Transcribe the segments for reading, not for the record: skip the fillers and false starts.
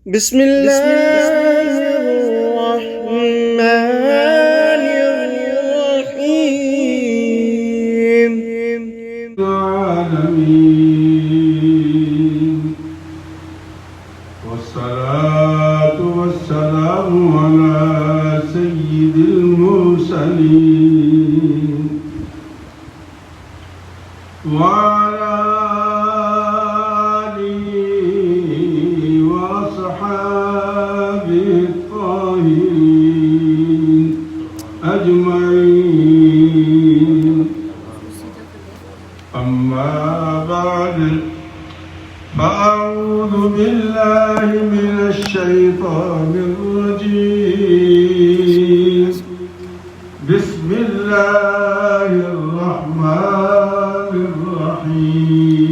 بسم الله الرحمن الرحيم. العالمين والصلاة والسلام على سيد المرسلين وعلى آله وأصحابه الطاهرين أجمعين. أما بعد فأعوذ بالله من الشيطان الرجيم. بسم الله الرحمن الرحيم.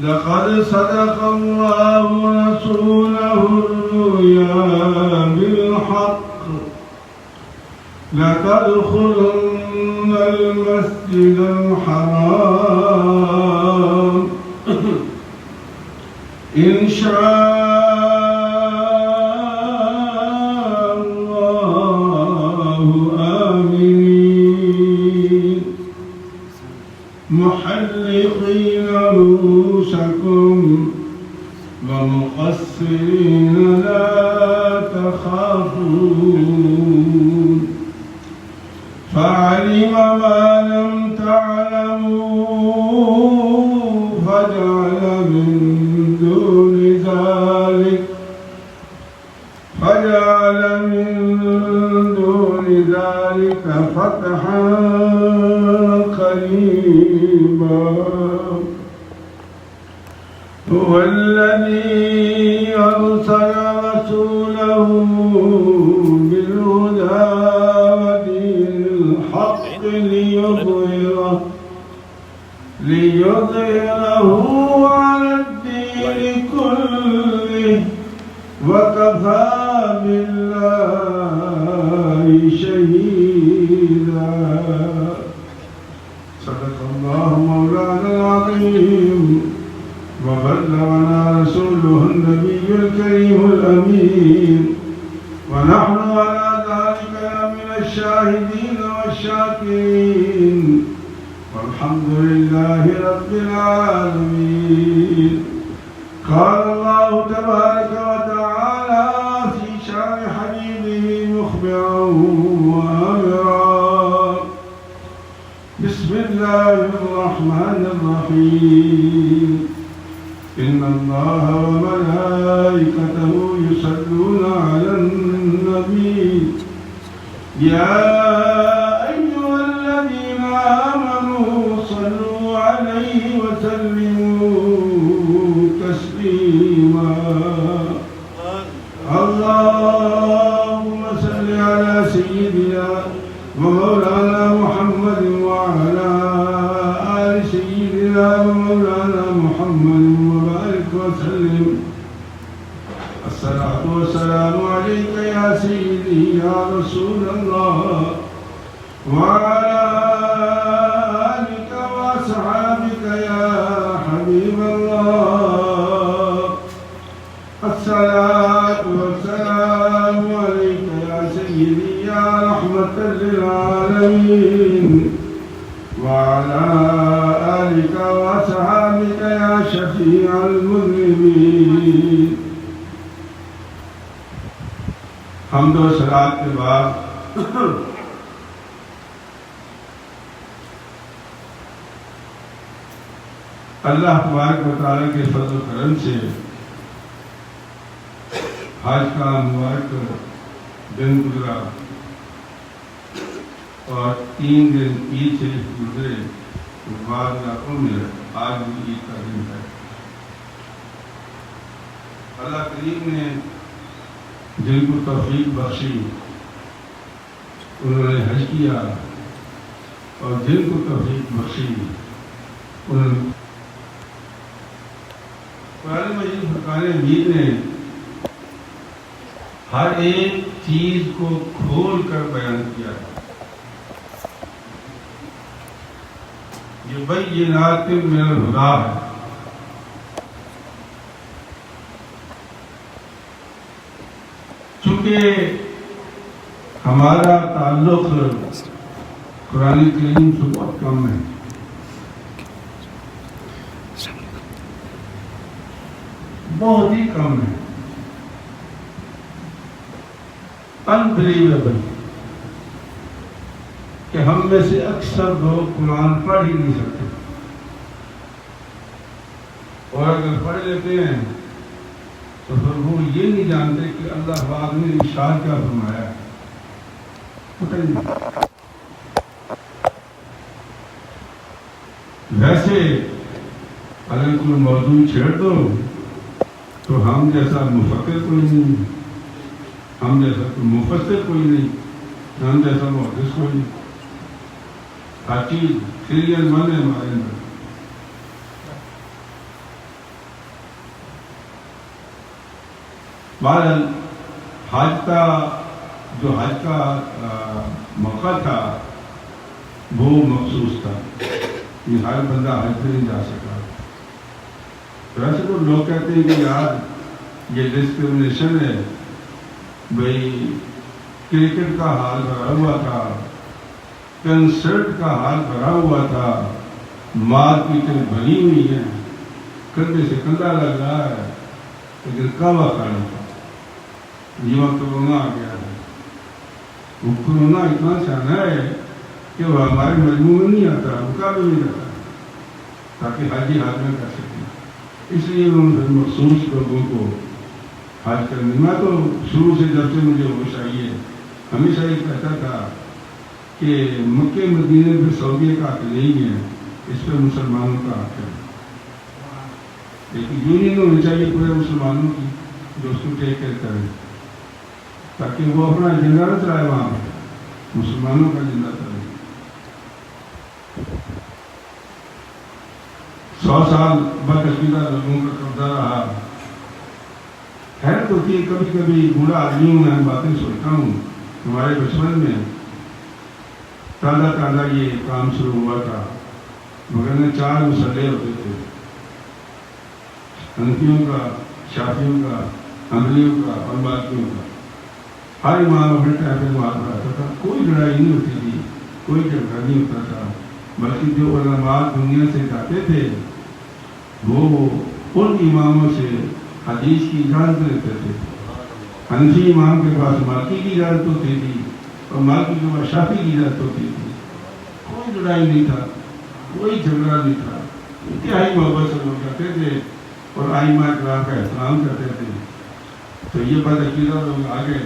لقد صدق الله رسوله الرؤيا بالحق لتدخلن المسجد الحرام إن شاء الله آمنين محلقين رؤوسكم ومقصرين لا تخافون فعلم ما لم تعلموا فجعل من دون ذلك فتحا قريبا. هو الذي أرسل رسوله بالهدى ودين الحق ليظهره على الدين كله وكفى بالله شهيدا. صدق الله مولانا العظيم وبلغنا رسوله النبي الكريم الأمين ونحن على ذلك من الشاهدين والشاكرين والحمد لله رب العالمين. قال الله تبارك وتعالى في شأن حبيبه مخبرا وآمرا. بسم الله الرحمن الرحيم. إن الله وملائكته يصلون على النبي يا أيها الذين آمنوا صلوا عليه وسلموا تسليما. اللهم صل على سيدنا ومولانا محمد وعلى آل سيدنا ومولانا محمد وبارك وسلم. الصلاة والسلام عليك يا سيدي يا رسول الله وعلى آلك وأصحابك يا حبيب الله. الصلاة والسلام عليك يا سيدي يا رحمة للعالمين وعلى آلك وأصحابك يا شفيع المذنبين. حمد و صلاۃ کے بعد اللہ تبارک و تعالیٰ کے فضل و کرم سے حج کا مبارک دن گزرا اور 3 دن عید سے گزرے. بعض علاقوں میں آج بھی عید کا دن ہے. اللہ کریم نے جن کو توفیق بخشی انہوں نے حج کیا اور جن کو توفیق بخشی انہوں نے قرآن مجید فرقان حمید نے ہر ایک چیز کو کھول کر بیان کیا. یہ بینات من الہدیٰ ہے. چونکہ ہمارا تعلق قرآن کریم سے بہت کم ہے، بہت ہی کم ہے، انبلیویبل کہ ہم میں سے اکثر لوگ قرآن پڑھ ہی نہیں سکتے، اور اگر پڑھ لیتے ہیں تو پھر وہ یہ نہیں جانتے کہ اللہ پاک نے ارشاد کیا فرمایا ہے، پتہ ہی نہیں۔ ویسے اگر کوئی موضوع چھیڑ دو تو ہم جیسا مفکر کوئی نہیں، ہم جیسا کوئی مفسر کوئی نہیں، ہم جیسا محدث کوئی نہیں، ہر چیز سیریل من ہے ہمارے اندر۔ بہرحال حج کا موقع تھا وہ مخصوص تھا، یہ ہر بندہ حج پہ نہیں جا سکا۔ ویسے تو لوگ کہتے ہیں کہ یار یہ ڈسکرمنیشن ہے، بھئی کرکٹ کا حال بھرا ہوا تھا، کنسرٹ کا حال بھرا ہوا تھا، مارکیٹیں بھری ہوئی ہیں، کندھے سے کندھا لگ رہا ہے، لیکن کب آتا نہیں، یہ وقت کرونا آ گیا ہے۔ وہ کرونا اتنا سیانا ہے کہ وہ ہمارے مجموع میں نہیں آتا، رکا بھی نہیں رہتا، تاکہ حج ہی حج میں کر سکیں۔ اس لیے انہوں نے مخصوص لوگوں کو حج کرنے، میں تو شروع سے جب سے مجھے ہوش آئی ہے ہمیشہ یہ کہتا تھا کہ مکہ مدینے پہ سعودیہ کا حق نہیں ہے، اس پہ مسلمانوں کا حق ہے۔ ایک یونین ہونی چاہیے پورے مسلمانوں کی جو اس کو ٹیک کیئر کرے، تاکہ وہ اپنا ایجنڈا نہ چلائے وہاں پہ، مسلمانوں کا ایجنڈا چلائے۔ 100 سال بدعقیدہ لوگوں کا قبضہ رہا، حیرت ہوتی ہے کبھی کبھی، بوڑھا آدمی ہوں میں باتیں سوچتا ہوں، ہمارے بچپن میں تازہ یہ کام شروع ہوا تھا، مگر 4 مسئلے ہوتے تھے، حنفیوں کا، شافعیوں کا، حنبلیوں کا اور مالکیوں کا۔ ہر امام اپنے ٹائم پہ نماز پڑھاتا تھا، کوئی لڑائی نہیں ہوتی تھی، کوئی جھگڑا نہیں ہوتا تھا، بلکہ جو علماء دنیا سے جاتے تھے وہ ان اماموں سے حدیث کی اجازت لیتے تھے۔ حنفی امام کے پاس مالکی کی اجازت ہوتی تھی اور مالکی کے پاس شافعی کی اجازت ہوتی تھی، کوئی لڑائی نہیں تھا، کوئی جھگڑا نہیں تھا، انتہائی محبت سے لوگ کرتے تھے اور ائمہ کرام کا احترام کرتے تھے۔ تو یہ بدعقیدہ لوگ آ گئے،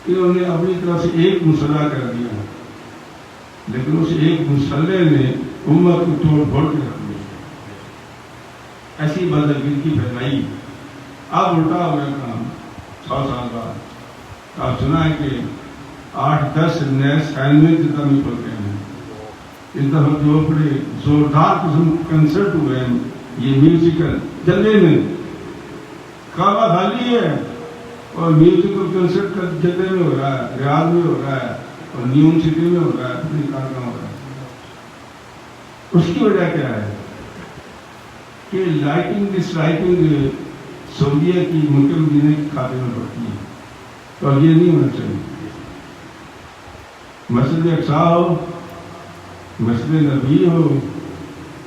انہوں نے اپنی طرف سے ایک مسئلہ کر دیا، لیکن اس ایک مسئلے نے امت کو توڑ پھوڑ کے رکھ دیا، ایسی بدعقیدگی پھیلائی۔ اب الٹا ہو گیا کام 100 سال بعد، آپ سنا ہے کہ 8-10 نئے سائنس میں کھل گئے ہیں، اس دفعہ جو بڑے زوردار قسم کنسرٹ ہوئے ہیں، یہ میوزیکل جلدے میں کعبہ خالی ہے اور میوزیکل کنسرٹ کا جلدے میں ہو رہا ہے، ریاض میں ہو رہا ہے اور نیون سٹی میں ہو رہا ہے، پتہ نہیں کہاں ہو رہا ہے۔ اس کی وجہ کیا ہے کہ لائٹنگ ڈس لائٹنگ سعودیہ کی مکہ مدینہ کی کھاتے میں پڑتی ہے، اور یہ نہیں ہونا چاہیے۔ مسجد اقصیٰ ہو، مسجد نبی ہو،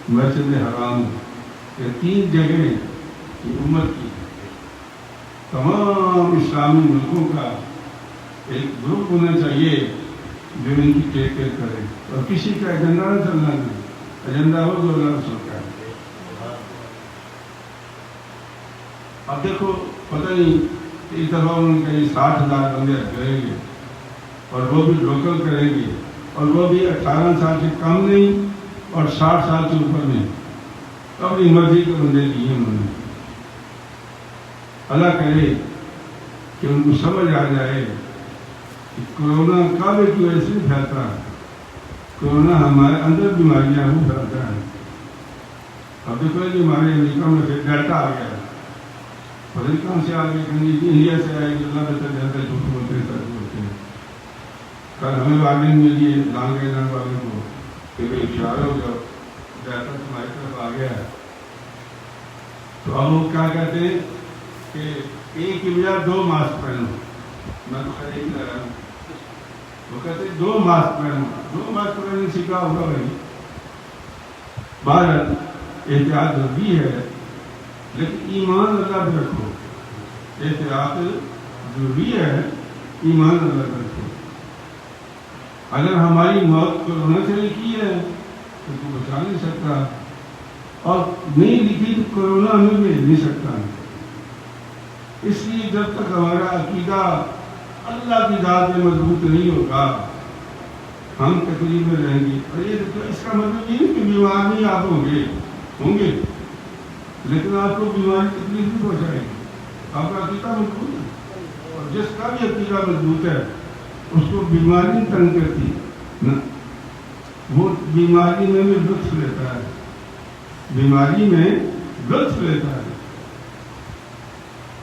مسجد حرام ہو، یہ 3 جگہیں کی امت کی تمام اسلامی ملکوں کا ایک گروپ ہونا چاہیے جو ان کی ٹیک کیئر کرے، اور کسی کا ایجنڈا نہ چلنا چاہیے، ایجنڈا ہو جو اللہ رسول کا ہے۔ اب دیکھو پتہ نہیں اس دفعہ انہوں نے کہیں 60,000 بندے کریں گے، اور وہ بھی لوکل کریں گے، اور وہ بھی 18 سال سے کم نہیں اور 60 سال سے اوپر نہیں، اپنی مرضی کے بندے لیے انہوں نے۔ اللہ کرے کہ ان کو سمجھ آ جائے کہ کورونا کعبے کی وجہ سے پھیلتا ہے، کورونا ہمارے اندر بیماریاں وہ پھیلتا ہے۔ اب دیکھو کہ ہمارے امریکہ میں پھر ڈیلٹا آ گیا، پتہ نہیں کہاں سے آ گئی، کہیں انڈیا سے آئے گی، اللہ بہتر ڈیلٹا جھوٹ بولتے ہیں، سچ بولتے ہیں۔ کل ہمیں وارننگ ملی ہے لانگ جان والوں کو کہ بھائی ہوشیار ہو جاؤ، ڈیلٹا تمہاری طرف آ گیا ہے۔ تو اب وہ کیا کہتے ہیں کہ ایک کی بجائے 2 ماسک پہنو، میں تو خیر ایک لگا ہوں. وہ کہتے 2 ماسک پہننا. 2 ماسک پہننے سیکھا ہوگا بھائی. بہرحال احتیاط ضروری ہے لیکن ایمان اللہ پہ رکھو. احتیاط ضروری ہے, ایمان اللہ پہ رکھو. اگر ہماری موت کورونا سے لکھی ہے تو تو بچا نہیں سکتا, اور نہیں لکھی تو کورونا ہمیں بھیج نہیں سکتا. اس لیے جب تک ہمارا عقیدہ اللہ کی ذات میں مضبوط نہیں ہوگا ہم تکلیف میں رہیں گے. اور یہ اس کا مطلب یہ نہیں کہ بیمار نہیں آپ ہوں گے لیکن آپ کو بیماری تکلیف نہیں پہنچائے گی. آپ کا عقیدہ مضبوط ہے, اور جس کا بھی عقیدہ مضبوط ہے اس کو بیماری تنگ کرتی نہ, وہ بیماری میں بھی لطف لیتا ہے, بیماری میں لطف لیتا ہے.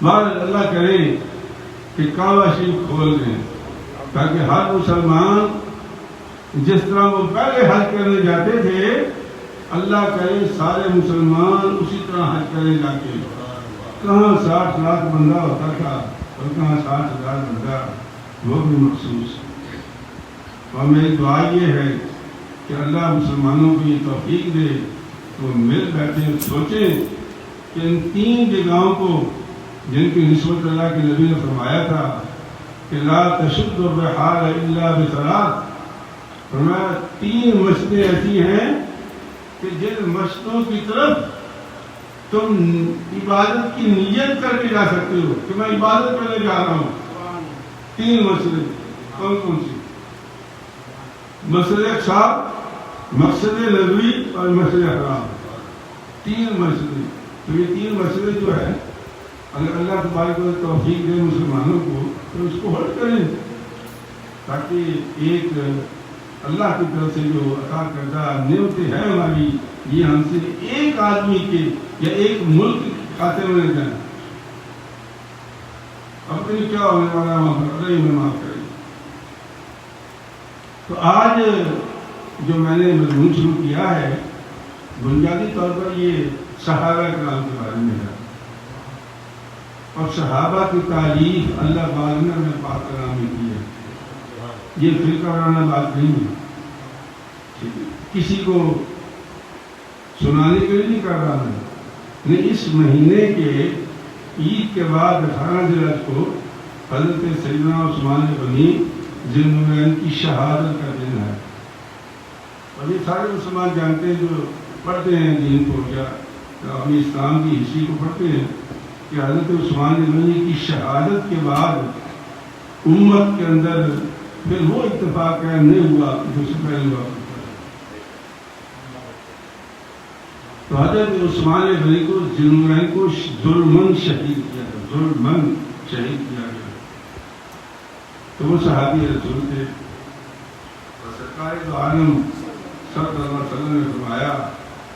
بہرحال اللہ کرے کہ کعبہ شریف کھول دیں تاکہ ہر مسلمان جس طرح وہ پہلے حج کرنے جاتے تھے, اللہ کرے سارے مسلمان اسی طرح حج کرنے جا کے. کہاں 60 لاکھ بندہ ہوتا تھا اور کہاں 60,000 بندہ, وہ بھی مخصوص. اور میری دعا یہ ہے کہ اللہ مسلمانوں کو یہ توفیق دے تو مل بیٹھے سوچیں کہ ان 3 جگہوں کو جن کی نسبت اللہ کے نبی نے فرمایا تھا کہ لا تشد الرحال الا بثلاث. فرمایا 3 مسجدیں ایسی ہیں کہ جن مسجدوں کی طرف تم عبادت کی نیت کر کے جا سکتے ہو کہ میں عبادت کرنے جا رہا ہوں. 3 مسجدیں کون کون سی؟ مسجد اقصی, مسجد نبوی اور مسجد حرام. 3 مسجدیں. تو یہ 3 مسجدیں جو ہے اگر اللہ تبارک و توفیق دے مسلمانوں کو تو اس کو ہولڈ کریں تاکہ ایک اللہ کی طرف سے جو عطا کردہ نعمتیں ہیں ہماری, یہ ہم سے ایک آدمی کے یا ایک ملک کے کھاتے میں نہ جائیں. اپنی کیا ہونے والا وہاں پر اللہ ہمیں معاف کرے. تو آج جو میں نے مضمون شروع کیا ہے بنیادی طور پر یہ صحابہ کرام کے بارے میں ہے, اور صحابہ کی تعریف اللہ پاک نے پاک کلام میں کی ہے. یہ فرقہ وارانہ بات نہیں ہے, کسی کو سنانے کے لیے نہیں کر رہا ہے. نہیں, اس مہینے کے عید کے بعد 18 ذی الحجہ کو حضرت سیدنا عثمان غنی ذی النورین کی شہادت کا دن ہے. اور یہ سارے مسلمان جانتے ہیں جو پڑھتے ہیں دین کو یا اپنی اسلام کی ہسٹری کو پڑھتے ہیں کہ حضرت عثمان غنی کی شہادت کے بعد امت کے اندر پھر وہ اتفاق قائم نہیں ہوا جو سے پہلے ہوا. تو حضرت عثمان غنی کو ذی النورین کو ظلمن شہید کیا گیا, ظلمن شہید کیا گیا. تو وہ صحابی رسول تھے. اور سرکار دو عالم صلی اللہ علیہ وسلم نے فرمایا,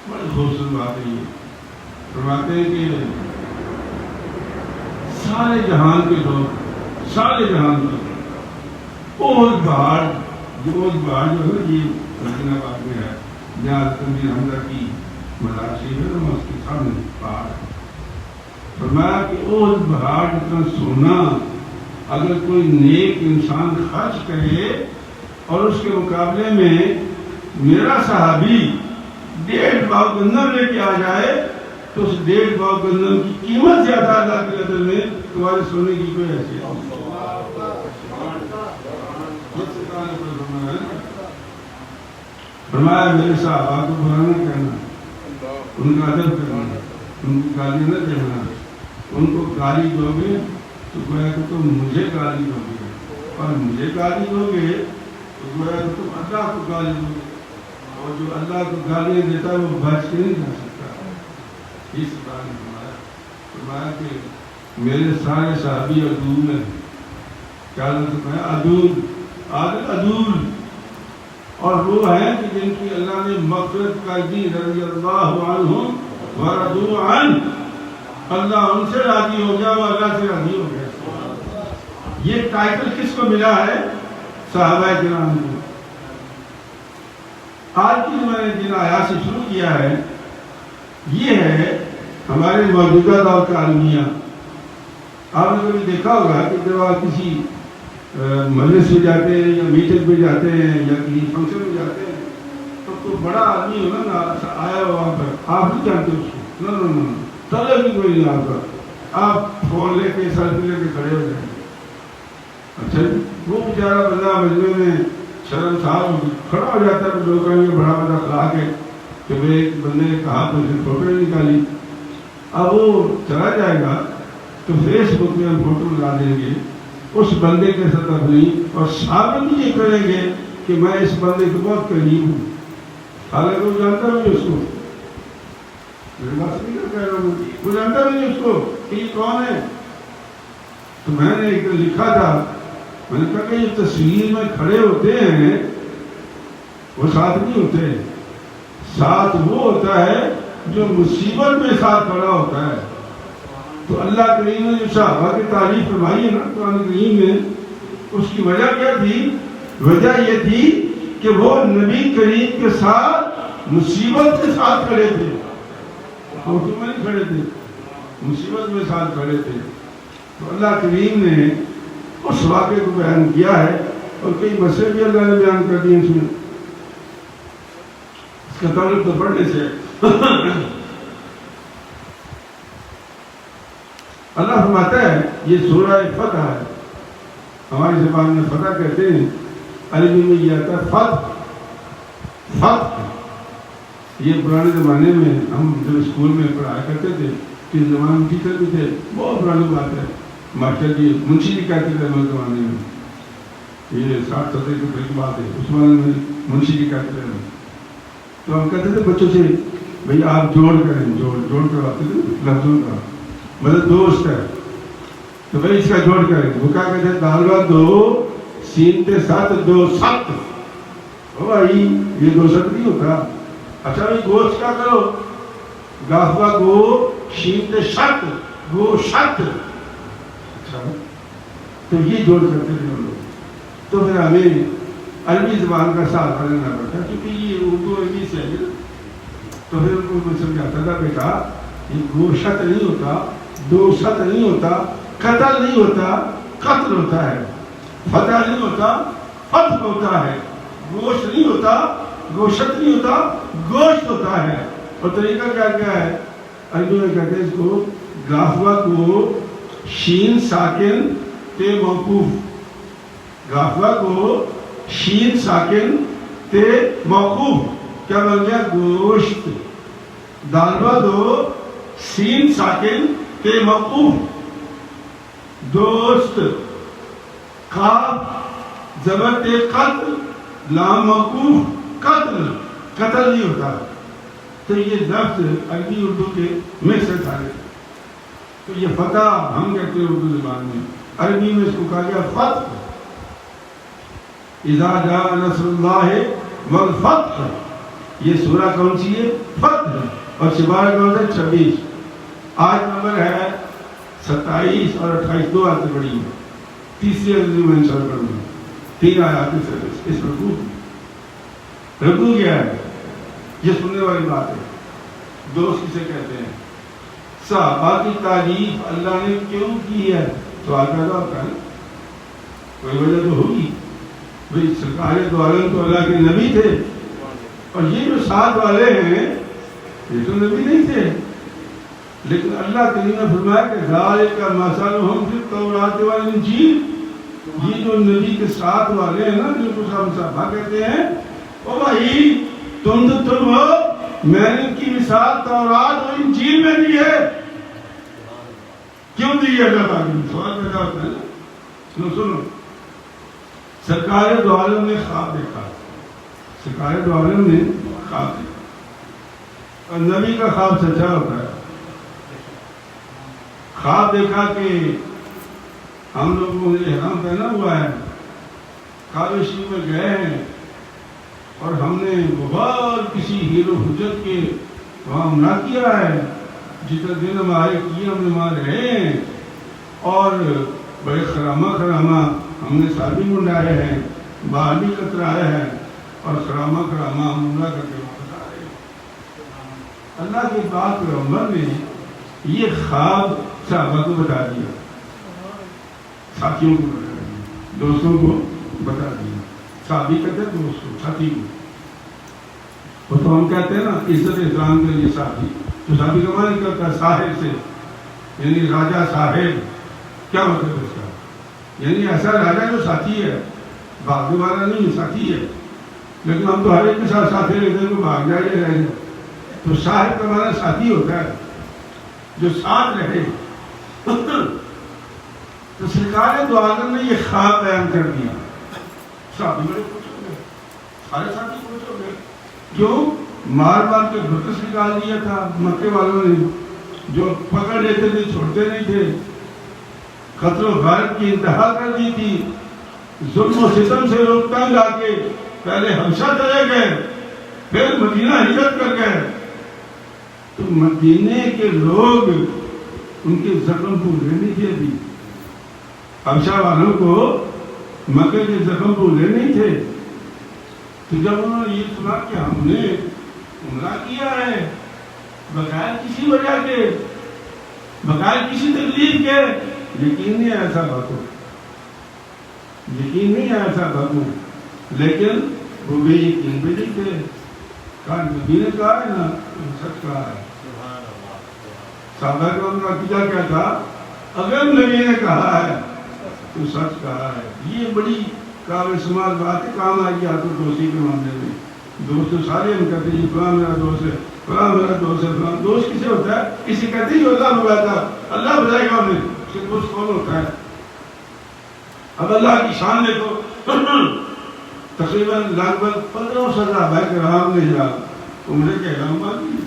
بڑی خوبصورت بات ہے یہ, فرماتے ہیں کہ سارے جہان کے لوگ, سارے جہان کے احد پہاڑ جو ہے یہ مدینہ پاک میں ہے جہاں حضرت حمزہ کی مزار شریف ہے نا, اس کے سامنے پہاڑ. فرمایا کہ احد پہاڑ جتنا سونا اگر کوئی نیک انسان خرچ کرے اور اس کے مقابلے میں میرا صحابی 1.5 پاؤ گندم لے کے آ جائے تو اس 1.5 پاؤ گندم کی قیمت زیادہ اللہ کے نظر میں تمہارے سونے کی کوئی حیثیت نہیں. فرمایا میرے صحابہ کو برا نہ کہنا, ان کا ادب کرنا, ان کی گالی نہ دینا. ان کو گالی دو گے تو گویا کہ تم مجھے گالی دو گے, اور مجھے گالی دو گے تو گویا کہ تم اللہ کو گالی دو گے, اور جو اللہ کو گالی دیتا ہے وہ بچ کے نہیں جا سکتا. اس بات نے فرمایا کہ میرے سارے صحابی عدول ہیں. کیا عدول, عادل عدول, اور وہ ہیں کہ جن کی اللہ نے مغفرت کر دی, رضی اللہ عنہم ورضوا عنہ, اللہ ان سے راضی ہو گیا, وہ اللہ سے راضی ہو گیا. یہ ٹائٹل کس کو ملا ہے؟ صحابہ کرام کو. آج کی میں نے جن آیات سے شروع کیا ہے یہ ہے ہمارے موجودہ دور کا المیہ. آپ نے کبھی دیکھا ہوگا کہ جب آپ کسی مجلس میں جاتے ہیں یا میٹنگ پہ جاتے ہیں یا کسی فنکشن میں جاتے ہیں تو کوئی بڑا آدمی ہو نا آیا ہو وہاں پر، آپ نہیں جانتے اس کو، نہ طلب بھی کوئی نہیں آپ کا، آپ فون لے کے سیلفی لے کے کھڑے ہو جائیں گے۔ اچھا وہ بیچارہ بندہ مجمع میں شرم صاحب کھڑا ہو جاتا ہے تو لوگ کہیں گے بڑا بڑا اخلاق ہے کہ بھائی ایک بندے نے کہا تو اسے فوٹو نہیں نکالی۔ اب وہ چلا جائے گا تو فیس بک میں ہم فوٹو لگا دیں گے اس بندے کے ساتھ اپنی، اور ثابت یہ کریں گے کہ میں اس بندے کے بہت قریب ہوں، حالانکہ وہ جانتا بھی اس کو، میری بات نہیں کر رہا ہوں، وہ جانتا بھی نہیں اس کو کہ یہ کون ہے۔ تو میں نے ایک لکھا تھا، میں نے کہا کہ یہ تصویر میں کھڑے ہوتے ہیں وہ ساتھ نہیں ہوتے، ساتھ وہ ہوتا ہے جو مصیبت میں ساتھ کھڑا ہوتا ہے۔ تو اللہ کریم نے جو صحابہ کی تعریف فرمائی ہے نا قرآن کریم میں، اس کی وجہ کیا تھی؟ وجہ یہ تھی کہ وہ نبی کریم کے ساتھ مصیبت کے ساتھ کھڑے تھے، فوٹو میں نہیں کھڑے تھے، مصیبت میں ساتھ کھڑے تھے۔ تو اللہ کریم نے اس واقعے کو بیان کیا ہے اور کئی مسئلے بھی اللہ نے بیان کر دیے اس میں، اس کا تعلق تو پڑھنے سے اللہ فرماتا ہے، یہ سورہ فتح ہے، ہماری زبان میں فتح کہتے ہیں، عربی میں یہ آتا ہے فتح۔ فتح یہ پرانے زمانے میں ہم جب اسکول میں پڑھایا کرتے تھے، اس زمانے میں ٹیچر بھی تھے، بہت پرانی بات ہے، ماسٹر جی منشی جی کہتے تھے ہمارے زمانے میں، یہ 60 کی پہلی بات ہے، اس زمانے میں منشی جی کہتے تھے۔ تو ہم کہتے تھے بچوں سے بھئی آپ جوڑ کریں، جوڑ کرواتے تھے لفظوں کا، مطلب دوست ہے تو بھائی اس کا جوڑ کریں، وہ کیا کہتے ہیں دالوا دو سین تے ساتھ دو ست، بھائی یہ دو ست نہیں ہوتا۔ اچھا بھائی گوشت کیا کرو، گافوا گو شین تے شت گو شت، اچھا تو یہ جوڑ کرتے تھے ہم لوگ۔ تو پھر ہمیں عربی زبان کا ساتھ لینا پڑتا کیونکہ یہ اردو عربی سے ہے، تو پھر ان کو سمجھاتا تھا بیٹا یہ گو شت نہیں ہوتا، دو ست نہیں ہوتا، قتل نہیں ہوتا، قتل ہوتا ہے، فتح نہیں ہوتا، فتح ہوتا ہے، گوشت نہیں ہوتا، گوشت نہیں ہوتا، گوشت ہوتا ہے۔ اور طریقہ کیا کیا ہے؟ عربی میں کہتے ہیں اس کو گافوا کو شین ساکن تے موقوف، گافوا کو شین ساکن تے موقوف، کیا بن گیا؟ گوشت۔ دالوا دو سین ساکن تے موقوف، دوست۔ قاف زبر تے قتل، لام موقوف قتل، قتل نہیں ہوتا۔ تو یہ لفظ عربی اردو کے مکس سے تھا۔ تو یہ فتح ہم کہتے ہیں اردو زبان میں، عربی میں اس کو کہا گیا فتح۔ اذا جاء نصر اللہ والفتح، یہ سورہ کون سی ہے؟ فتح، اور سپارہ کون سا؟ 26۔ آیت نمبر ہے 27 اور 28، دو آیتیں پڑھی ہیں، تیسری آیت میں انشاءاللہ پڑھوں گا، 3 آیات سے اس رکوع کیا ہے؟ یہ سننے والی بات ہے، دوست کسے کہتے ہیں؟ صحابہ کی تعریف اللہ نے کیوں کی ہے؟ سوال پیدا ہوتا ہے، کوئی وجہ تو ہوگی، بھئی سرکار دو عالم تو اللہ کے نبی تھے، اور یہ جو ساتھ والے ہیں یہ تو نبی نہیں تھے، لیکن اللہ کریم نے فرمایا کہ ذالک مثلہم فی التوراۃ والانجیل، یہ جو نبی کے ساتھ والے ہیں نا، جن کو صحابہ کہتے ہیں، او بھائی تم ہو، میں نے ان کی مثال تورات اور انجیل میں دی ہے۔ کیوں دی ہے اللہ تعالیٰ نے؟ سوال پیدا ہوتا ہے نا۔ سنو، سرکار دو عالم نے خواب دیکھا، سرکار دو عالم نے خواب دیکھا، اور نبی کا خواب سچا ہوتا ہے۔ خواب دیکھا کہ ہم لوگوں نے احرام پہنا ہوا ہے، کعبہ شریف میں گئے ہیں، اور ہم نے بہت کسی ہیرو حجت کے وہاں عمرہ کیا ہے، جتنا دن ہمارے کیے ہم نے وہاں رہے ہیں، اور بڑے خرامہ ہم نے ساتھی منڈائے ہیں، باہر بھی کترائے ہیں، اور خرامہ ہم عمرہ کر کے واپس آ رہے ہیں۔ اللہ کے پاک پیغمبر نے یہ خواب صحابہ کو بتا دیا، ساتھیوں کو بتا دیا، دوستوں کو بتا دیا. صحابی کہتے ہیں دوست کو، ساتھی کو. وہ تو ہم کہتے ہیں نا عزت احترام کے لیے ساتھی. تو صحابی کا معنی کرتا ہے صاحب سے، یعنی راجا صاحب. کیا مطلب ہے اس کا؟ یعنی ایسا راجا جو ساتھی ہے، بھاگنے والا نہیں، ساتھی ہے. لیکن ہم تو ہر ایک کے ساتھ ساتھی رہتے ہیں، کوئی بھاگ جائے یا رہ جائے. تو صاحب کا معنی ساتھی ہوتا ہے جو ساتھ رہے. تو سرکار دو عالم نے یہ خواب بیان کر دیا. صحابی بڑے خوش ہو گئے، سارے ساتھی خوش ہو گئے. کیوں؟ مار مار کے بتس نکال دیا تھا مکے والوں نے، جو پکڑ لیتے تھے چھوڑتے نہیں تھے. قتل و غارت کی انتہا کر دی تھی. ظلم و ستم سے لوگ تنگ آ کے پہلے حبشہ چلے گئے، پھر مدینہ ہجرت کر گئے. تو مدینے کے لوگ ان کے زخم بھولے نہیں تھے. ابھی حبشہ والوں کو مکے کے زخم بھولے نہیں تھے. تو جب انہوں نے یہ سنا کہ ہم نے عمرہ کیا ہے بغیر کسی وجہ کے، بغیر کسی تکلیف کے، یقین نہیں ایسا باتوں، یقین نہیں ایسا باتوں. لیکن وہ بے یقین بھی نہیں تھے. کہا نبی نے کہا ہے نا، سچ کہا ہے. صحابہ کا نتیجہ کیا تھا؟ اگر نبی نے کہا ہے تو سچ کہا ہے. یہ بڑی قابل سماج بات ہے، کام آئی آپ کو دوستی کے معاملے میں. دوست تو سارے ہم کہتے ہیں فلاں میرا دوست ہے، فلاں میرا دوست ہے. فلاں دوست کسے ہوتا ہے؟ کسی کہتے ہیں جو اللہ بتاتا، اللہ بتائے گا ہمیں اس کے دوست کون ہوتا ہے. اب اللہ کی شان دیکھو، تقریباً لگ بھگ 1500 صحابہ کرام نے عمرے کے احرام باندھ لیے،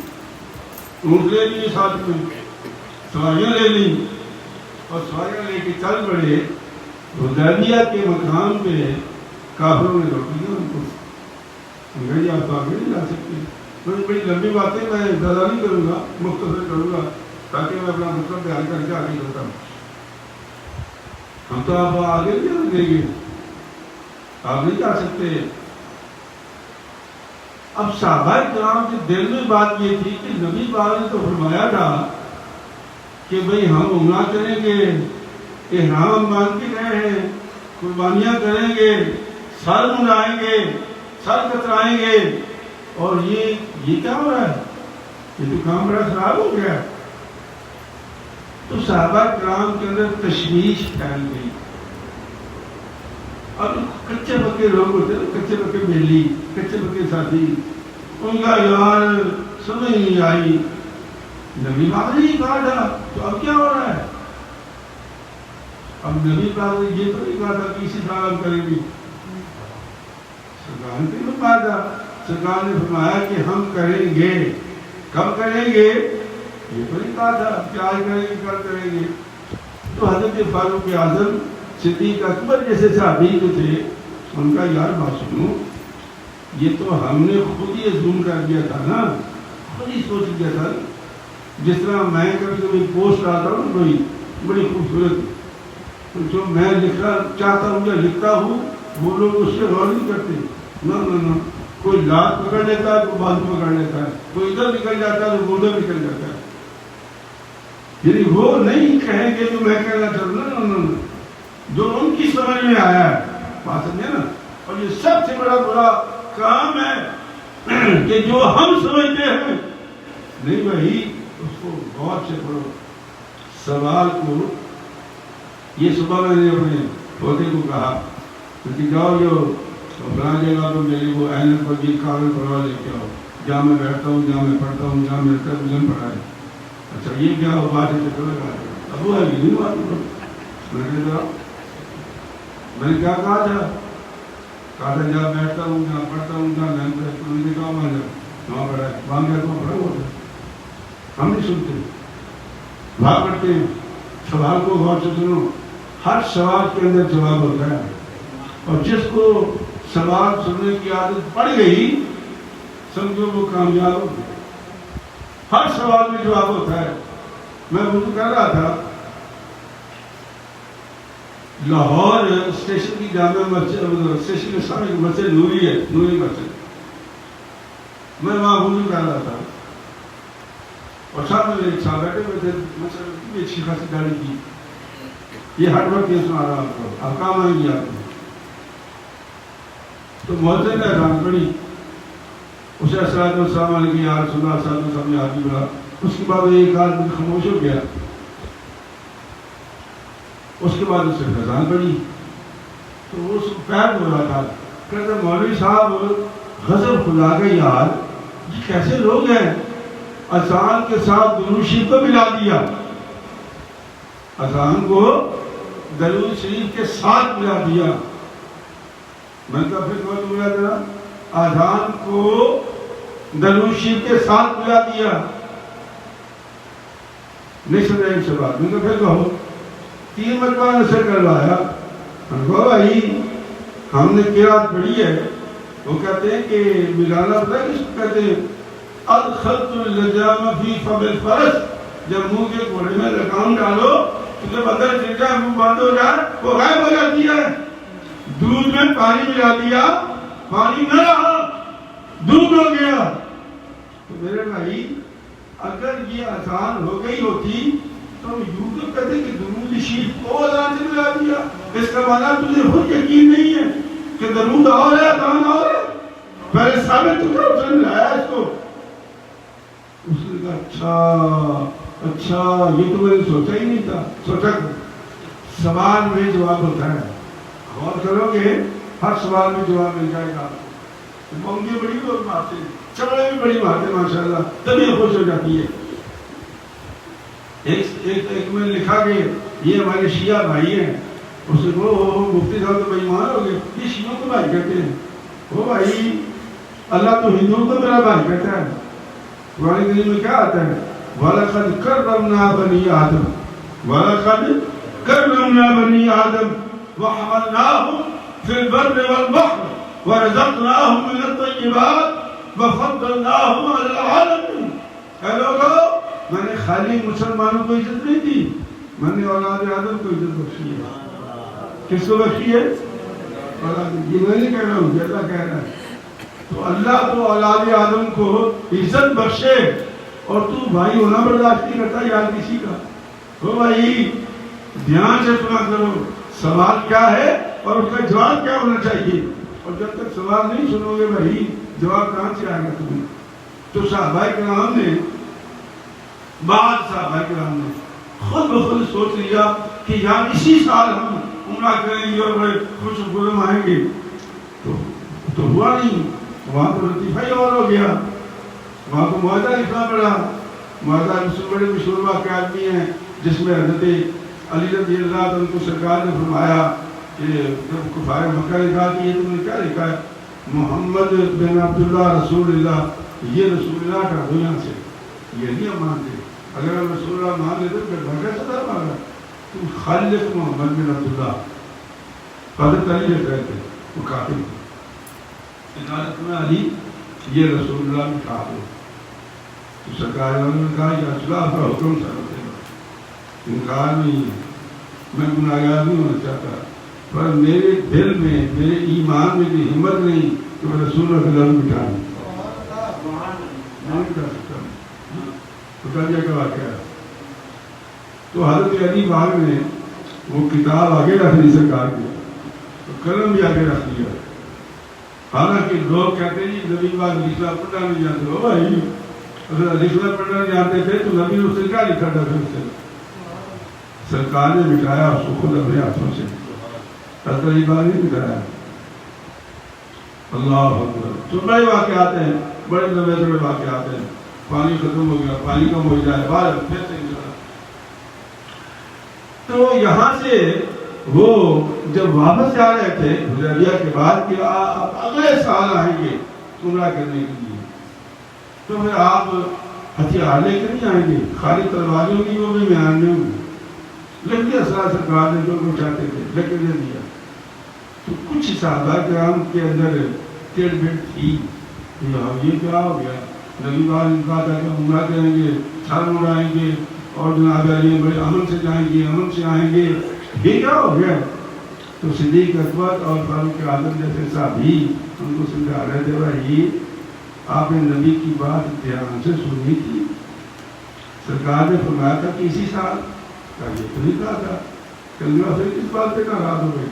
اونٹ لے لیے، ساتھ میں سواریاں لے لیں اور سواریاں لے کے چل پڑے. حدیبیہ کے مقام پہ کافروں نے روک لیا ان کو. جی آپ تو آگے نہیں جا سکتے. بڑی بڑی لمبی باتیں میں زیادہ نہیں کروں گا، مختصر کروں گا تاکہ میں اپنا مطلب بیان کر کے آگے چلتا ہوں. ہم تو آپ آگے نہیں جانے دیں گے، آپ نہیں جا سکتے. اب صحابہ کرام کے دل میں بات یہ تھی کہ نبی پاک نے تو فرمایا تھا کہ بھئی ہم عمرہ کریں گے، احرام باندھ کے گئے ہیں، قربانیاں کریں گے، سر منڈائیں گے، سر کترائیں گے، اور یہ کیا ہو رہا ہے؟ یہ تو کام بڑا خراب ہو گیا. تو صحابہ کرام کے اندر تشویش پھیل گئی. اب کچے پکے لوگ ہوتے ہیں، کچے پکے بیلی، کچے پکے ساتھی، ان کا یار سمجھ نہیں آئی. نبی پاک نے کہا تھا تو اب کیا ہو رہا ہے؟ اب نبی پاک نے یہ تو نہیں کہا تھا کہ اسی سال ہم کریں گے. سرکار نے فرمایا تھا، سرکار نے فرمایا کہ ہم کریں گے. کب کریں گے یہ تو نہیں کہا تھا کہ آج کریں گے کل کریں گے. تو حضرت فاروق اعظم صدیق اکبر جیسے صحابی جو تھے ان کا یار بات سنو، یہ تو ہم نے خود ہی زوم کر دیا تھا نا، خود ہی سوچ لیا تھا. جس طرح میں کبھی کبھی پوسٹ آتا ہوں کوئی بڑی خوبصورت، جو میں لکھنا چاہتا ہوں یا لکھتا ہوں وہ لوگ اس سے غور نہیں کرتے. نہ کوئی لات پکڑ لیتا ہے، کوئی بازو پکڑ لیتا ہے، کوئی ادھر نکل جاتا ہے تو ادھر نکل جاتا ہے. یعنی وہ نہیں کہیں گے جو میں کہنا چاہتا ہوں، جو ان کی سمجھ میں آیا ہے. بات سمجھے نا. اور یہ سب سے بڑا برا کام ہے کہ جو ہم سمجھتے ہیں نہیں بھائی اس کو غور سے پڑھو. سوال کو یہ صبح میں نے اپنے پوتے کو کہا کہ جاؤ جو فلاں جگہ پہ میری وہ اینک پر یہ کاغذ بڑھوا لے کے آؤ، جہاں میں بیٹھتا ہوں، جہاں میں پڑھتا ہوں، جہاں میرا ترجمہ پڑھا ہے. اچھا یہ کیا ہو بات ہے چکر لگا اب وہ ہے کہ نہیں بات کرو. میں نے کیا کہا تھا جہاں بیٹھتا ہوں، جہاں پڑھتا ہوں، جہاں میں نے کہا وہاں پڑھا ہے، وہاں گیا تو پڑھا ہوا تھا. ہم نہیں سنتے، وہاں پڑھتے ہیں. سوال کو غور سے سنو، ہر سوال کے اندر جواب ہوتا ہے. اور جس کو سوال سننے کی عادت پڑ گئی سمجھو وہ کامیاب ہو گیا. ہر سوال میں جواب ہوتا ہے. میں وضو کر رہا تھا، لاہور اسٹیشن کی جامع مسجد، اسٹیشن کے سامنے مسجد نوری ہے، نوری مسجد. میں وہاں وضو کر رہا تھا اور سامنے ایک صاحب بیٹھے ہوئے تھے، مسجد کی اچھی خاصی داڑھی کی. یہ ہر وقت یہ سنا رہا آپ کو، اب کام آئیں گی آپ کو. تو مؤذن نے اذان پڑھی، اسے السلام علیکم یا رسول اللہ صلی اللہ علیہ وسلم نے آدمی بولا. اس کے بعد وہ ایک آدمی خاموش ہو گیا. اس کے بعد اس نے اذان پڑھی تو وہ پیر ہو رہا تھا، کہتے مولوی صاحب غضب خدا کا یار، یہ کیسے لوگ ہیں، اذان کے ساتھ درود شریف کو ملا دیا، اذان کو درود شریف کے ساتھ ملا دیا. میں نے کہا پھر کون ملا دیا؟ اذان کو درود شریف کے ساتھ ملا دیا. نہیں سمجھا ان سے بات. میں نے کہا پھر کہو. 3 مرتبہ نشر کروایا. بھائی ہم نے قرات پڑھی ہے، وہ کہتے ہیں کہ ملانا پتہ ہے کس کو کہتے ہیں؟ ادخلت اللجام فی فم الفرس، جب منہ کے گھوڑے میں لگام ڈالو تو جب اندر چل جائے منہ بند ہو جائے وہ غائب ہو جاتی ہے. دودھ میں پانی ملا دیا، پانی نہ رہا، دودھ ہو گیا. تو میرے بھائی اگر یہ اذان ہو گئی ہوتی تو یوں تو کہتے کہ درود شریف کو اذان سے ملا دیا. اس کا معنی تجھے خود یقین نہیں ہے کہ درود اور ہے اذان اور ہے؟ پہلے ثابت تو کرو، اس نے ملایا اس کو. اس نے کہا اچھا یہ تو میں نے سوچا ہی نہیں تھا. سوچا سوال میں جواب ہوتا ہے، غور کرو گے ہر سوال میں جواب مل جائے گا. مونگی بڑی لوگ مارتے ہیں، چمڑے بھی بڑی مارتے ہیں ماشاءاللہ، طبیعت خوش ہو جاتی ہے. ایک میں لکھا کہ یہ ہمارے شیعہ بھائی ہیں. اس سے وہ مفتی صاحب تو بےایمان ہو گئے، یہ شیعوں کو بھائی کہتے ہیں. وہ بھائی اللہ تو ہندوؤں کو میرا بھائی کہتا ہے. قرآن کریم میں کیا آتا ہے؟ وَلَقَدْ كَرَّمْنَا بَنِي آدَمَ وَلَقَدْ كَرَّمْنَا بَنِي آدَمَ وَحَمَلْنَاهُمْ فِي الْبَرِّ وَالْبَحْرِ وَرَزَقْنَاهُمْ مِنَ الطَّيِّبَاتِ وَفَضَّلْنَاهُمْ عَلَى الْعَالَمِينَ. اے لوگو، میں نے خالی مسلمانوں کو عزت نہیں دی، میں نے اولاد آدم کو عزت بخشی ہے. کس کو بخشی ہے؟ یہ میں نہیں کہہ رہا ہوں، اللہ کہہ رہا ہے. تو اللہ تو اولاد آدم کو عزت بخشے اور تو بھائی ہونا برداشت نہیں کرتا یار کسی کا. تو بھائی دھیان سے سنا کرو سوال کیا ہے اور اس کا جواب کیا ہونا چاہیے. اور جب تک سوال نہیں سنو گے بھائی جواب کہاں سے آئے گا تمہیں. تو صحابہ کرام نے، بعض صحابہ کرام نے خود بخود سوچ لیا کہ یار اسی سال ہم عمرہ کریں گے اور بڑے خوش خرم آئیں گے. تو ہوا نہیں. وہاں تو لطیفہ ہی اور ہو گیا. وہاں کو معاہدہ لکھنا پڑا. معاہدہ بڑے مشہور واقع آدمی ہیں جس میں حضرت علی رضی اللہ عنہ کو سرکار نے فرمایا کہ جب کفار مکہ نے کہا کہ یہ تم نے کیا لکھا ہے؟ محمد بن عبداللہ رسول اللہ. یہ رسول اللہ کا دنیا سے یہ نہیں ہم مانتے. اگر ہم رسول اللہ مان لیتے تو پھر بھگا صدر مانگا. تم خالق محمد بن عبداللہ. حضرت علی نے کہتے وہ کافر تھے. عدالت میں علی یہ رسول اللہ نے کہا دو. تو سرکار نے کہا یا رسول اللہ کا حکم سر ہوتے گا. انکار نہیں ہے، میں گناہگار نہیں ہونا چاہتا، پر میرے دل میں میرے ایمان میں بھی ہمت نہیں کہ میں رسول اللہ کا لفظ مٹا دوں. نہیں مٹا سکتا. خداجہ کا واقعہ ہے. تو حضرت علی باغ نے وہ کتاب آگے رکھ لی سرکار کی، تو قلم بھی آگے رکھ لیا. حالانکہ لوگ کہتے ہیں نبی پاک لکھنا پڑھنا نہیں جانتے. ہو بھائی اگر لکھنا پڑھنا نہیں جانتے تھے تو نبی نے اس سے کیا لکھا تھا؟ پھر سے سرکار نے مٹایا اس کو خود اپنے ہاتھوں سے. حضرت علی باغ نے مٹایا. اللہ اکبر. تو بڑے واقعات ہیں، بڑے لمبے بڑے واقعات ہیں. پانی ختم ہو گیا، پانی کم ہو جائے بعد پھر سے نکلا. تو یہاں سے وہ جب واپس جا رہے تھے حدیبیہ کے بعد کہ آپ اگلے سال آئیں گے عمرہ کرنے کے لیے، تو پھر آپ ہتھیار لے کر نہیں آئیں گے، خالی تلواریں ہوں گی، وہ بھی میان نہیں ہوں گی. لکھ دیا سرکار نے جو وہ چاہتے تھے لکھ دیا. تو کچھ صحابہ کرام کے اندر ٹیڑھ بھیڑ تھی کہ یہ کیا ہو گیا. نبی پاک نے کہا تھا کہ عمرہ کریں گے، چھال اڑائیں گے اور جناب علی بڑے امن سے جائیں گے، امن سے آئیں گے، یہ کیا ہو گیا. تو صدیق اکبر اور فاروق اعظم جیسے صحابی ان کو سمجھا رہے تھے بھائی آپ نے نبی کی بات دھیان سے سنی تھی. سرکار نے فرمایا تھا کہ اسی سال کا یہ تو نہیں کہا تھا. کلمہ سے اس بات پہ ناراض ہو گئے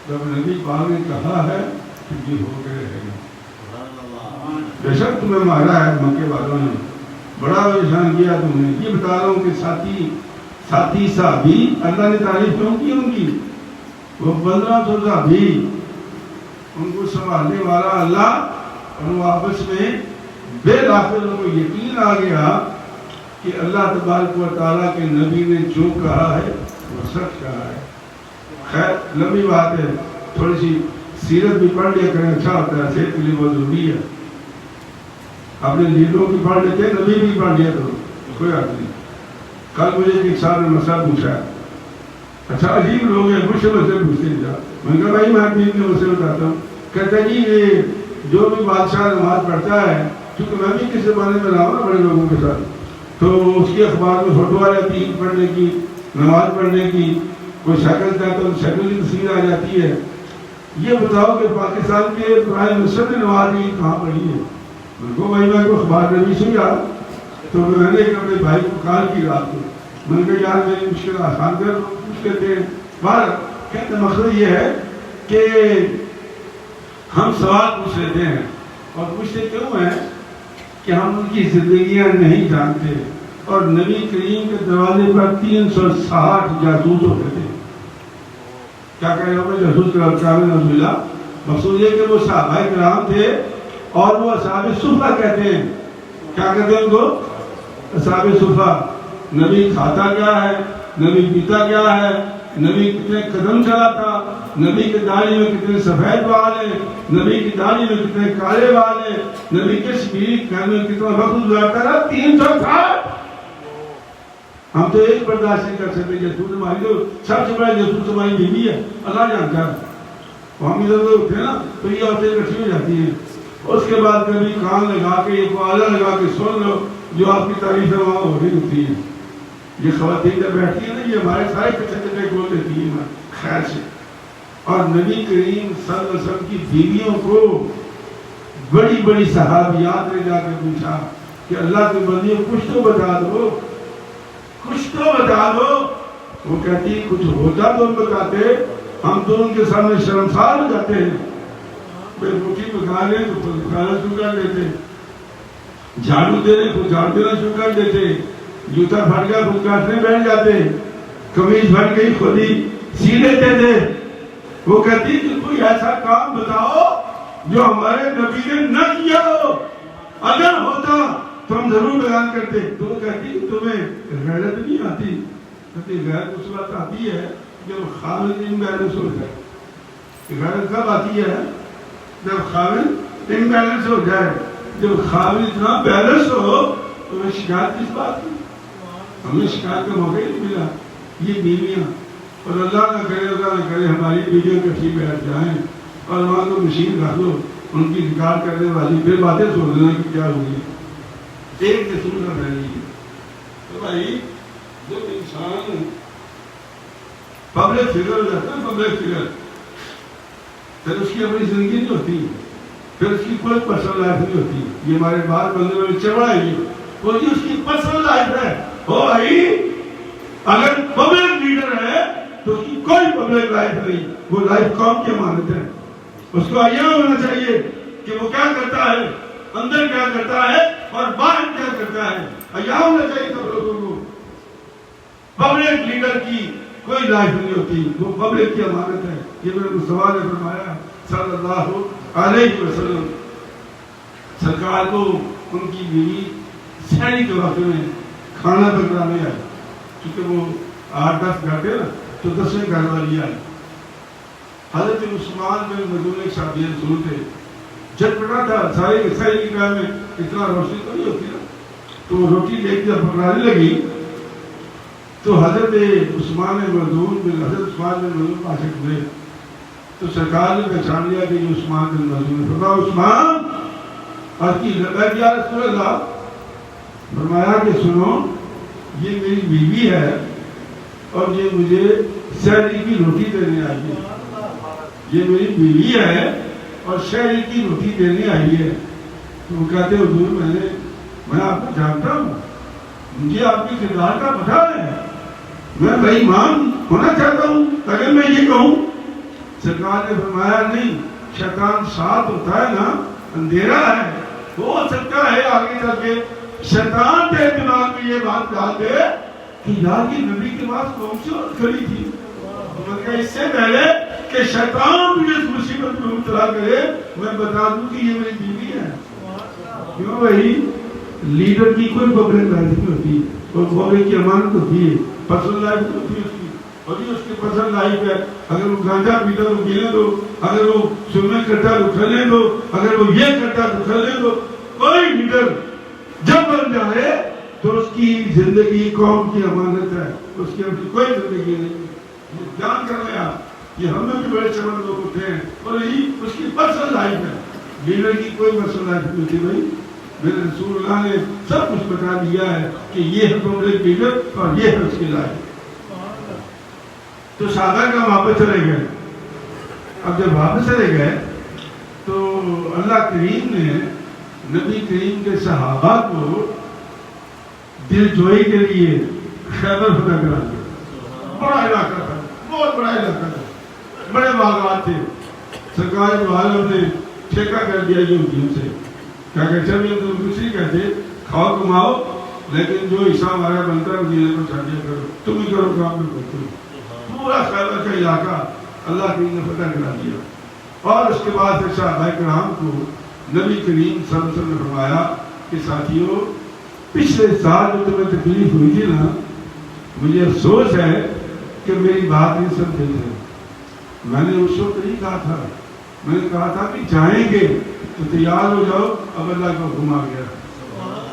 جب نبی پاک نے کہا ہے کہ یہ ہو کے رہے گا. بے شک تمہیں مارا ہے مکے والوں نے, بڑا پریشان کیا تم نے. یہ بتا رہا ہوں کہ ساتھی صحابی اللہ نے تعریف کیوں کی ان کی, وہ 1500 صحابی, ان کو سنبھالنے والا اللہ, اور وہ آپس میں بالآخر ان کو یقین آ گیا کہ اللہ تبارک و تعالیٰ کے نبی نے جو کہا ہے وہ سچ کہا ہے. خیر لمبی بات ہے, تھوڑی سی سیرت بھی پڑھ لیا کریں, اچھا ہوتا ہے, صحت کے لیے بہت ضروری ہے. اپنے لیڈروں کی پڑھ لیتے ہیں, نبی بھی پڑھ لیا کرو, کوئی بات نہیں. کل مجھے ایک صاحب نے مسئلہ پوچھا ہے, اچھا عجیب لوگ ہیں, مجھ سے مسئلے پوچھتے ہیں. میں نے کہا بھائی میں دین کے مسئلے بتاتا ہوں. کہتا جی یہ جو بھی بادشاہ نماز پڑھتا ہے, کیونکہ میں بھی کس زمانے میں رہا ہوں نا بڑے لوگوں کے ساتھ, تو اس کے اخبار میں فوٹو آ جاتی ہے پڑھنے کی, نماز پڑھنے کی, کوئی شکل کا تو شکل کی تصویر آ جاتی ہے. یہ بتاؤ کہ پاکستان کے پرائم منسٹر نے نماز کی کہاں پڑھی ہے؟ میں کو بھائی میں کو اخبار میں بھی سنیا, تو میں نے اپنے بھائی کو کال کی رات کو, میں نے کہا یار میری مشکل آسان کر, پوچھ لیتے ہیں. باہر کہتے مقصد یہ ہے کہ ہم سوال پوچھ لیتے ہیں, اور پوچھتے کیوں ہیں کہ ہم ان کی زندگیاں نہیں جانتے. اور نبی کریم کے دروازے پر 360 جاسوس ہوتے تھے. کیا کہہ رہے ہو جاسوس کا مقصود یہ کہ وہ صحابہ کرام تھے, اور وہ اصحاب صفہ کہتے ہیں. کیا کہتے ہیں ان کو؟ اصحاب صفہ. نبی کھاتا کیا ہے, نبی پیتا کیا ہے, نبی کتنے قدم چلاتا, نبی کی داڑھی میں کتنے سفید بال ہیں, نبی کی داڑھی میں کتنے کالے بال ہیں, نبی کس بیوی گھر میں کتنا وقت گزارتا رہا, 360. ہم تو ایک برداشت نہیں کر سکتے. جاسوس ہماری تو سب سے بڑا جاسوس ہماری بیوی ہے, اللہ جانتا ہے. ہم ادھر ادھر اٹھے نا تو یہ عورتیں اکٹھی ہو جاتی ہیں. اس کے بعد کبھی کان لگا کے ایک آلہ لگا کے سن لو جو آپ کی تعریف ہے وہاں ہو رہی ہوتی ہے. یہ خواتین جب بیٹھتی ہیں نا, یہ ہمارے سارے کچھ بول دیتی ہیں خیر سے. اور نبی کریم صلی اللہ علیہ وسلم کی بیویوں کو بڑی بڑی صحابیات نے جا کے پوچھا کہ اللہ کے بندیوں کچھ تو بتا دو, کچھ تو بتا دو. وہ کہتی کچھ ہوتا تو بتاتے, ہم تو ان کے سامنے شرمسار ہو جاتے ہیں. روٹی پکا لیں تو پکانا شروع کر دیتے, جھاڑو دے رہے تو جھاڑو دینا شروع کر دیتے, جوتا پھٹ گیا خود کاٹنے بیٹھ جاتے, قمیض پھٹ گئی خود ہی سی لیتے تھے. وہ کہتی کہ کوئی ایسا کام بتاؤ جو ہمارے نبی نے نہ کیا ہو, اگر ہوتا تو ہم ضرور بیان کرتے. تو وہ کہتی کہ تمہیں غیرت نہیں آتی. کہتی غیرت اس وقت آتی ہے جب خامد امبیلنس ہو جائے. غیرت کب آتی ہے؟ جب خامد امبیلنس ہو جائے. جب خامد اتنا بیلنس ہو تو میں شکایت کس بات کی؟ ہمیں شکایت کا موقع نہیں ملا. یہ بیویاں, اور اللہ نہ کرے ہماری بیویاں کٹھی بیٹھ جائیں اور وہاں کو مشین رکھ دو, ان کی ریکارڈ کرنے والی پھر باتیں سن لینا کہ کیا ہوگی. ایک جسم نہ رہ رہی ہے. تو بھائی جب انسان پبلک فگر ہو جاتا ہے, پبلک فگر, پھر اس کی اپنی زندگی نہیں ہوتی, پھر اس کی کوئی پرسنل لائف نہیں ہوتی. یہ ہمارے باہر بندے میں چبڑا ہے, وہ اس کی پرسنل لائف ہے. ہو بھائی اگر پبلک لیڈر ہے تو اس کی کوئی پبلک لائف نہیں, وہ لائف قوم کی امانت ہے. اس کو یہ ہونا چاہیے کہ وہ کیا کرتا ہے, اندر کیا کرتا ہے اور باہر کیا کرتا ہے. یہ ہونا چاہیے سب لوگوں کو. پبلک لیڈر کی کوئی لائف نہیں ہوتی, وہ پبلک کی امانت ہے. یہ میرے مصطفیٰ نے فرمایا صلی اللہ علیہ وسلم. سرکار کو ان کی بیوی سحری کے وقت میں کھانا پکانے آئی, کیونکہ وہ 8-10 گھر تھے نا, تو 10ویں گھر والی آئی. حضرت عثمان بن مظعون ایک صحابی رسول تھے, جھٹ پٹا تھا. سارے کی ٹائم میں اتنا روشنی تو نہیں ہوتی نا, تو روٹی لے کے جب پکڑانے لگی تو حضرت عثمان بن مظعون عاشق ہوئے. تو سرکار نے پہچان لیا کہ یہ عثمان بن مظعون. فرمایا عثمان, اور کی یا رسول اللہ, فرمایا کہ سنو یہ میری بیوی ہے اور یہ مجھے سحری کی روٹی دینے آئی ہے. یہ میری بیوی ہے اور سحری کی روٹی دینے آئی ہے. تو وہ کہتے حضور میں آپ کو جانتا ہوں, مجھے آپ کی کردار کا پتہ ہے, میں بے ایمان ہونا چاہتا ہوں اگر میں یہ کہوں. سرکار نے فرمایا نہیں، شیطان ساتھ ہوتا ہے نا، اندھیرا ہے، ہو سکتا ہے آگے چل کے شیطان کے دماغ میں یہ بات ڈال دے کہ یار یہ نبی کے پاس کون سی عورت کھڑی تھی. اس سے پہلے کہ شیطان مجھے اس مصیبت میں مبتلا کرے، میں بتا دوں کہ یہ میری بیوی ہے. کیوں بھائی؟ لیڈر کی کوئی پبلک لائف نہیں ہوتی، کوئی پبلک کی امانت ہوتی ہے، پرسنل لائف ہوتی ہے اس کی، اور یہ اس کی پرسنل لائف ہے. اگر وہ گانجا پیتا تو پینے دو، اگر وہ سوئمنگ کرتا تو کھلنے دو، اگر وہ یہ کرتا تو کھلنے دو. کوئی لیڈر جب بن جائے تو اس کی زندگی قوم کی امانت ہے، اس کی کوئی زندگی نہیں. جان کر لیں آپ، یہ ہم میں بھی بڑے چمن لوگ ہوتے ہیں اور یہی اس کی پرسنل لائف ہے. لیڈر کی کوئی پرسنل لائف نہیں ہوتی. بھائی میرے رسول اللہ نے سب کچھ بتا دیا ہے کہ یہ ہے پبلک لیڈر اور یہ ہے اس کی لائف. تو صحابہ کا واپس چلے گئے. اب جب واپس چلے گئے تو اللہ کریم نے نبی کریم کے صحابہ کو دل جوئی کے لیے خیبر فتح کرا دیا. بڑا علاقہ تھا، بہت بڑا علاقہ تھا، بڑے باغات تھے. سرکار دو عالم نے ٹھیکہ کر دیا یہودیوں سے، کیا کہ چل یہ تو کچھ نہیں کہتے، کھاؤ کماؤ، لیکن جو حصہ ہمارا بنتا ہے مدینے کو چھا دیا کرو، تم ہی کرو کام میں کرتے. پورا خیبر کا علاقہ اللہ کریم نے فتح کرا دیا. اور اس کے بعد پھر صحابہ کرام کو نبی کریم صلی اللہ علیہ وسلم نے فرمایا کہ ساتھیوں، پچھلے سال جو تمہیں تکلیف ہوئی تھی نا، مجھے افسوس ہے کہ میری بات نہیں سمجھے تھے. میں نے اس وقت نہیں کہا تھا، میں نے کہا تھا کہ جائیں گے تو تیار ہو جاؤ. اب اللہ کا حکم آ گیا.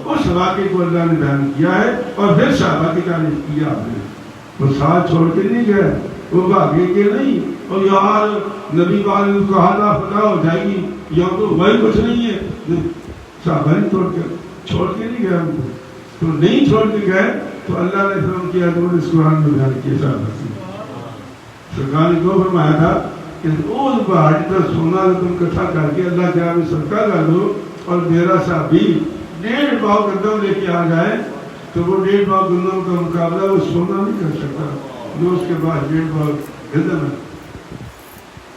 اس واقعے کو اللہ نے بیان کیا ہے اور پھر صحابہ کی تعریف کیا. آپ نے وہ ساتھ چھوڑ کے نہیں گئے، وہ بھاگے کے نہیں اور یار نبی پاک نے کہا تھا فتح ہو جائے گی، یہاں تو وہی کچھ نہیں ہے. صحابہ نے چھوڑ کے نہیں گئے ان کو. تو نہیں چھوڑ کے گئے تو اللہ نے فرمان کیا تو اس قرآن میں بیان کیا. صحابہ سے سرکار نے کو فرمایا تھا کہ اس پہاڑی پر سونا تم اکٹھا کر کے اللہ کے آگے صدقہ کر دو، اور میرا صحابی 1.5 پاؤ گندم لے کے آ جائے تو وہ 1.5 پاؤ گندم کا مقابلہ وہ سونا نہیں کر سکتا جو اس کے پاس 1.5 پاؤ گندم ہے.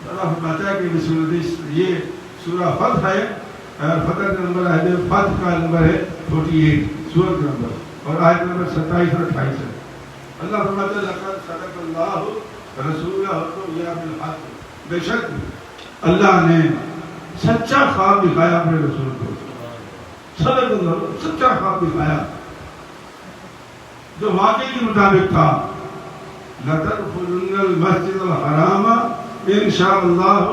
اللہ فرماتا ہے کہ بسم اللہ، یہ سورہ فتح ہے، فتح کا نمبر ہے، فتح کا نمبر ہے 48 سورہ کا نمبر، اور آیت نمبر 27 اور 28 ہے. اللہ فرماتا ہے لقد صدق اللہ رسولہ الرؤیا بالحق، بے شک اللہ نے سچا خواب دکھایا اپنے رسول کو. صدق اللہ، سچا خواب دکھایا جو واقعی کے مطابق تھا. لَتَدْخُلُنَّ الْمَسْجِدَ الْحَرَامَ إِنْ شَاءَ اللَّهُ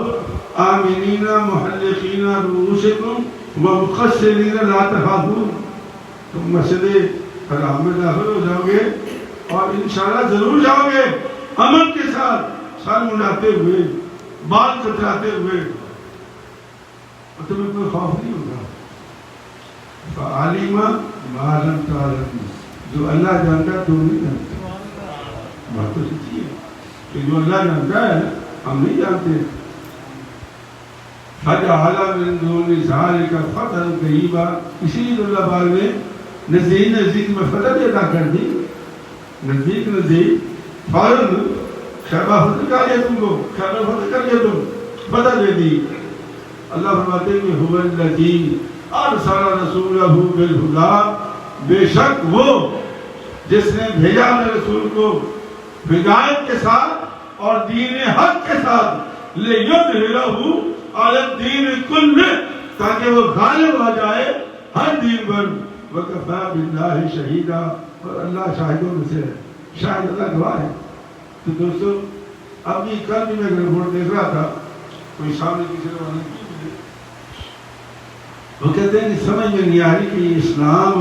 آمِنِينَ مُحَلِّقِينَ رُؤُوسَكُمْ وَمُقَصِّرِينَ لَا تَخَافُونَ. تم مسجد حرام میں داخل ہو جاؤ گے اور انشاءاللہ ضرور جاؤ گے امن کے ساتھ، سر منڈاتے ہوئے، بال کتراتے ہوئے، اور تمہیں کوئی خوف نہیں ہوگا. فَعَلِمَ مَا لَمْ تَعْلَمُوا، جو اللہ جانتا ہے تو نہیں جانتا. بات تو سچی ہے کہ جو اللہ جانتا ہے ہم نہیں جانتے. فَجَعَلَ مِن دُونِ ذَلِكَ فَتْحًا قَرِيبًا، اسی لیے اللہ پاک نے نزدیک میں فتح عطا کر دی. نزدیک فوراً خیبر فتح کر لیا، تم کو خیبر فتح کر لیا، تم فتح دے دی. اللہ فرماتے ہیں کہ هُوَ الَّذِي أَرْسَلَ رَسُولَهُ بِالْهُدَىٰ، بے شک وہ جس نے بھیجا اپنے رسول کو ہدایت کے ساتھ اور دین حق کے ساتھ، لِيُظْهِرَهُ عَلَى الدِّينِ كُلِّهِ، تاکہ وہ غالب آ جائے ہر دین پر. وَكَفَىٰ بِاللَّهِ شَهِيدًا، اور اللہ شاہدوں میں سے ہے، شاہد اللہ گواہ ہے. تو دوستو اب یہ کل بھی میں رپورٹ دیکھ رہا تھا، کوئی سامنے کسی نے وانا کی مجھے، وہ کہتے ہیں کہ سمجھ میں نہیں آ رہی کہ یہ اسلام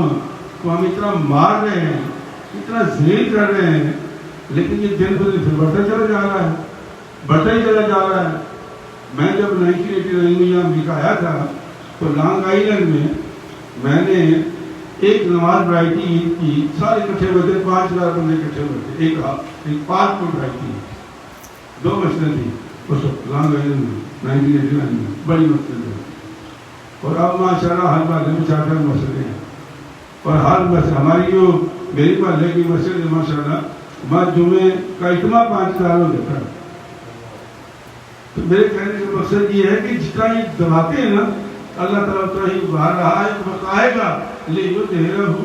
کو ہم اتنا مار رہے ہیں، اتنا ذلیل کر رہے ہیں، لیکن یہ دن پر پھر بڑھتا چلا جا رہا ہے، بڑھتا ہی چلا جا رہا ہے. میں جب 1989 میں یہاں امریکہ آیا تھا تو لانگ آئیلینڈ میں نے ایک نماز پڑھائی تھی عید کی، سارے اکٹھے ہوئے تھے، 5000 بندے اکٹھے ہوئے تھے، ایک پارک میں پڑھائی تھی. 2 مسجدیں تھیں اس وقت لانگ آئیلینڈ میں 1989 میں، بڑی مسجد ہے. اور اب ماشاءاللہ ہر محلے میں 4 مسجدیں ہیں، اور ہر مسجد ہماری جو میری محلے کی مسجد ہے ماشاءاللہ میں جمعے کا اجتماع 5 سالوں دیکھا ہے. تو میرے کہنے کا مقصد یہ ہے کہ جتنا یہ دباتے ہیں نا اللہ تعالیٰ اتنا ہی باہر رہا ہے تو بتائے گا لِيُظْهِرَهُ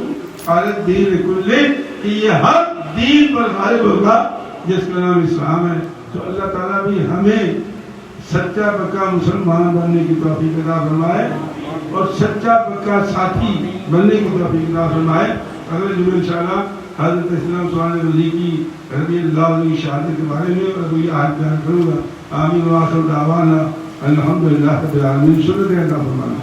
عَلَى الدِّينِ كُلِّهِ کہ یہ ہر دین پر غالب ہوگا جس کا نام اسلام ہے. تو اللہ تعالیٰ بھی ہمیں سچا پکا مسلمان بننے کی توفیق عطا فرمائے اور سچا پکا ساتھی بننے کی توفیق عطا فرمائے. اگلے جمعے انشاءاللہ حضرت اسلام سبحان علی کی رضی اللہ عنہ کی شہادت کے بارے میں اور کوئی آیت بیان کروں گا. آمین و آخر دعوانا الحمدللہ رب العالمین. سنت عطا فرمائے.